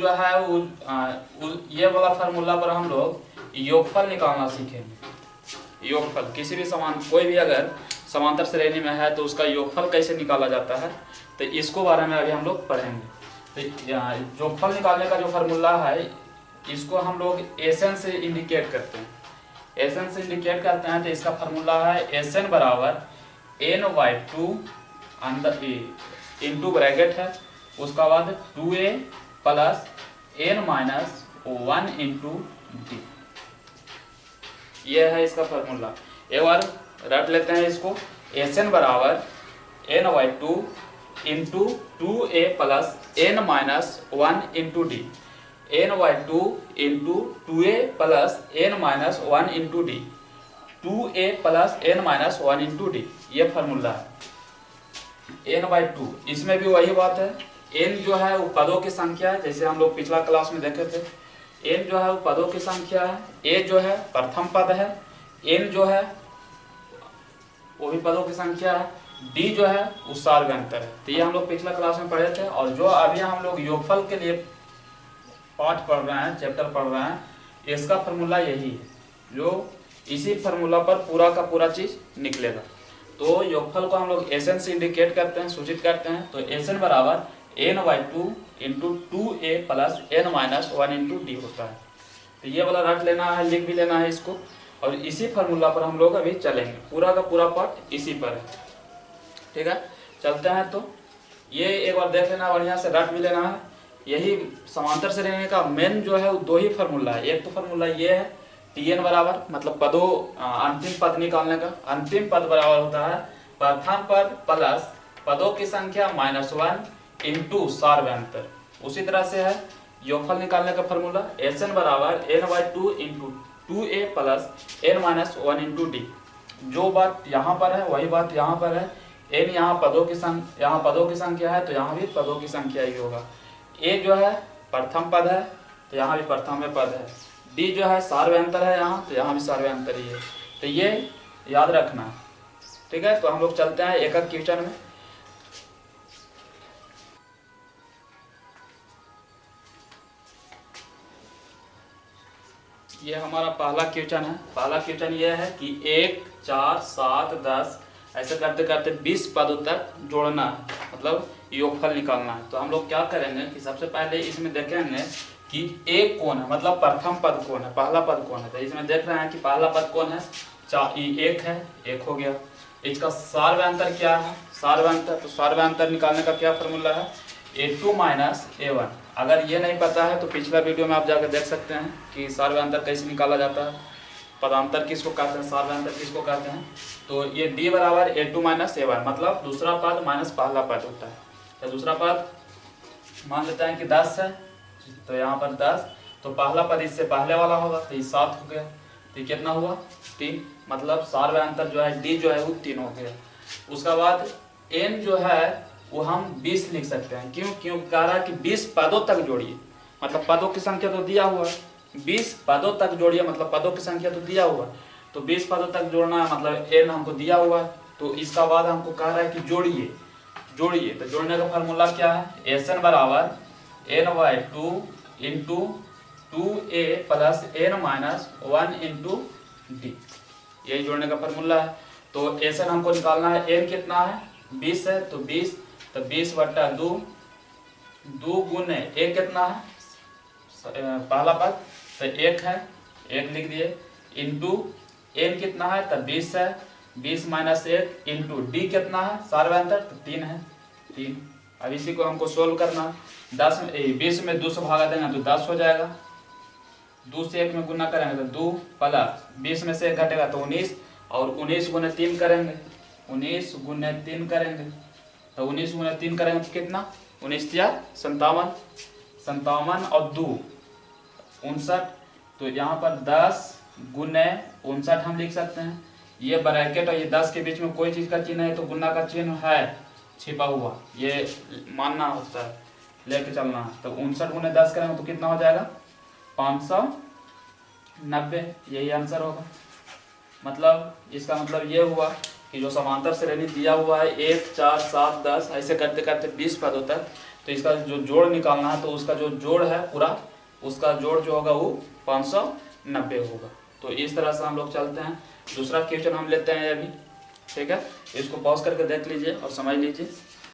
जो है ये वाला फार्मूला पर हम लोग योगफल निकालना सीखेंगे। योगफल किसी भी कोई भी अगर समांतर श्रेणी में है तो उसका योगफल कैसे निकाला जाता है, तो इसको बारे में अभी हम लोग पढ़ेंगे। तो योगफल निकालने का जो फार्मूला है इसको हम लोग एसएन से इंडिकेट करते हैं। एसएन से इंडिकेट करते हैं तो इसका फार्मूला है एसएन बराबर n/2 अंदर इंटू ब्रैकेट है, उसका बाद 2a plus n-1 into D. ये है इसका फार्मूला। एक बार रट लेते हैं इसको। एसएन बराबर n/2 into 2a plus n-1 into D. n/2 into 2a plus n-1 into D. 2a plus n-1 into D, ये फार्मूला है। n/2 इसमें भी वही बात है। n जो है वो पदों की संख्या है, जैसे हम लोग पिछला क्लास में देखे थे। n जो है वो पदों की संख्या है, a जो है प्रथम पद है, n जो है वो भी पदों की संख्या है, d जो है वो सार्वयंतर है। तो ये हम लोग पिछला क्लास में पढ़े थे। और जो अभी हम लोग योगफल के लिए पाठ पढ़ रहे हैं, चैप्टर पढ़ रहे हैं, इसका फार्मूला यही है, जो इसी फार्मूला पर पूरा का पूरा चीज निकलेगा। तो योगफल को हम लोग एसएन से इंडिकेट करते हैं, सूचित करते हैं। तो एसएन बराबर n/2 into 2a plus n-1 into D होता है। तो ये वाला रट लेना है, लिख भी लेना है इसको। और इसी फार्मूला पर हम लोग अभी चलेंगे, पूरा का पूरा पाठ इसी पर है। ठीक है, चलते हैं। तो ये एक बार देख लेना, बढ़िया से रट भी लेना है। यही समांतर श्रेणी का मेन जो है वो दो ही फार्मूला है। एक तो फार्मूला ये है Tn बराबर, मतलब पदों अंतिम पद निकालने का। अंतिम पद बराबर होता है प्रथम पद प्लस पदों की संख्या -1 इंटू सार्वयंतर। उसी तरह से है योगफल निकालने का फार्मूला Sn बराबर n/2 into 2a plus n-1 into D. जो बात यहाँ पर है वही बात यहाँ पर है। n यहाँ पदों की संख्या है, तो यहाँ भी पदों की संख्या ही होगा। a जो है प्रथम पद है, तो यहाँ भी प्रथम पद है। d जो है सार्वयंतर है यहाँ, तो यहाँ भी सार्वयंतर ही है। तो ये याद रखना है। ठीक है, तो हम लोग चलते हैं एक एक क्वेश्चन में। ये हमारा पहला क्वेश्चन है। पहला क्वेश्चन ये है कि 1, 4, 7, 10 ऐसे करते करते 20 पदों तक जोड़ना है, मतलब योगफल निकालना है। तो हम लोग क्या करेंगे कि सबसे पहले इसमें देखेंगे कि एक कौन है, मतलब प्रथम पद कौन है, पहला पद कौन है। तो इसमें देख रहे हैं कि पहला पद कौन है, 1 है, 1 हो गया। इसका सार्वयंतर क्या है, सार्वयंतर, तो सार्वयंतर निकालने का क्या फार्मूला है, a2 माइनस a1। अगर ये नहीं पता है तो पिछला वीडियो में आप जाकर देख सकते हैं कि सार्वयंतर कैसे निकाला जाता है, पदांतर किसको कहते हैं, सार्वयंतर किसको कहते हैं। तो ये d बराबर a2 माइनस a1, मतलब दूसरा पद माइनस पहला पद होता है। तो दूसरा पद मान लेते हैं कि 10 है, तो यहाँ पर 10, तो पहला पद इससे पहले वाला होगा, तो ये 7 हो गया। तो ये कितना हुआ, 3, मतलब सार्वयंतर जो है d जो है वो 3 हो गया। उसका बाद n जो है वो हम 20 लिख सकते हैं। क्यों, क्योंकि कह रहा है कि 20 पदों तक जोड़िए, मतलब पदों की संख्या तो दिया हुआ है, 20 पदों तक जोड़िए, मतलब पदों की संख्या तो दिया हुआ है। तो 20 पदों तक जोड़ना है, मतलब n हमको दिया हुआ है। तो इसका बाद हमको कह रहा है कि जोड़िए। तो जोड़ने का फार्मूला क्या है, Sn बराबर n/2 into 2a plus n-1 into D, यही जोड़ने का फार्मूला है। तो Sn हमको निकालना है, n कितना है, 20 है, तो 20/2, 2 गुने a कितना है, पहला पद, तो 1 है, 1 लिख दिए, इंटू n कितना है, तो 20 है, 20 माइनस 1 इंटू डी कितना है, सार्वयंतर, तो 3 है, 3। अब इसी को हमको सोल्व करना। 20 में 2 से भागा देंगे तो 10 हो जाएगा, 2 से 1 में गुना करेंगे तो 2 प्लस 20 में से 1 घटेगा तो 19, और 19 गुने 3 करेंगे, 19 गुने 3 करेंगे, तो 19 गुने 3 करेंगे तो कितना, 19 या 57, 57 और 2 59। तो यहाँ पर 10 गुने 59 हम लिख सकते हैं। ये ब्रैकेट और ये 10 के बीच में कोई चीज़ का चिन्ह है तो गुना का चिन्ह है छिपा हुआ, ये मानना होता है, लेके चलना है। तो 59 गुने 10 करेंगे तो कितना हो जाएगा, 590, यही आंसर होगा। मतलब इसका मतलब ये हुआ कि जो समांतर श्रेणी दिया हुआ है 1, 4, 7, 10 ऐसे करते करते 20 पदों तक तो इसका जो जोड़ निकालना है, तो उसका जो जोड़ है पूरा, उसका जोड़ जो होगा वो 590 होगा। तो इस तरह से हम लोग चलते हैं। दूसरा क्वेश्चन हम लेते हैं अभी, ठीक है। इसको पॉज करके देख लीजिए और समझ लीजिए।